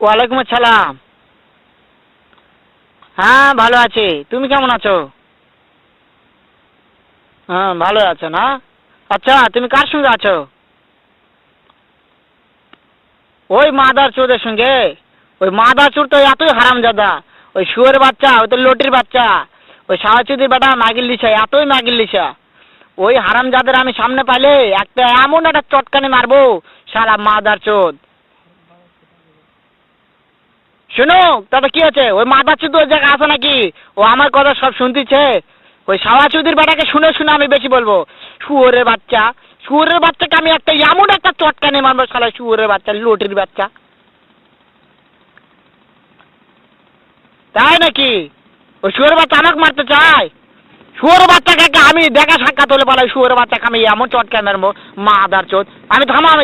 ওয়ালাইকুম আসসালাম। হ্যাঁ ভালো আছি, তুমি কেমন আছো? হ্যাঁ ভালো আছো না? আচ্ছা তুমি কার সঙ্গে আছো? ওই মাদার চোদের সঙ্গে। ওই মাদার চোর তো এতই হারামজাদা। ওই শুয়োরের বাচ্চা, ওই তো লটির বাচ্চা। ওই সাওয়াচুদির বেটা মাগির লিসা, এতই মাগির লিসা। ওই হারামজাদের আমি সামনে পাইলে একটা এমন একটা চটকানি মারবো, শালা মাদার চোদ। শোনো, তাতে কি আছে? ওই মাদার চোদ ওই জায়গায় আছে নাকি? ও আমার কথা সব শুনতিছে। ওই সাওয়াচুদির বেটাকে শুনে শুনে আমি বেশি বলবো। শুয়োরের বাচ্চা, শুয়োরের বাচ্চাকে আমি একটা এমন একটা চটকানি মারবো, শালা শুয়োরের বাচ্চা, লটির বাচ্চা। তাই নাকি? ওই শুয়োরের বাচ্চা আমাকে মারতে চায়? শুয়োরের বাচ্চাকে আমি দেখা সাক্ষাৎ হলে পালাই, শুয়োরের বাচ্চাকে আমি এমন চটকানি মারবো, মাদার চোদ। আমি থামো, আমি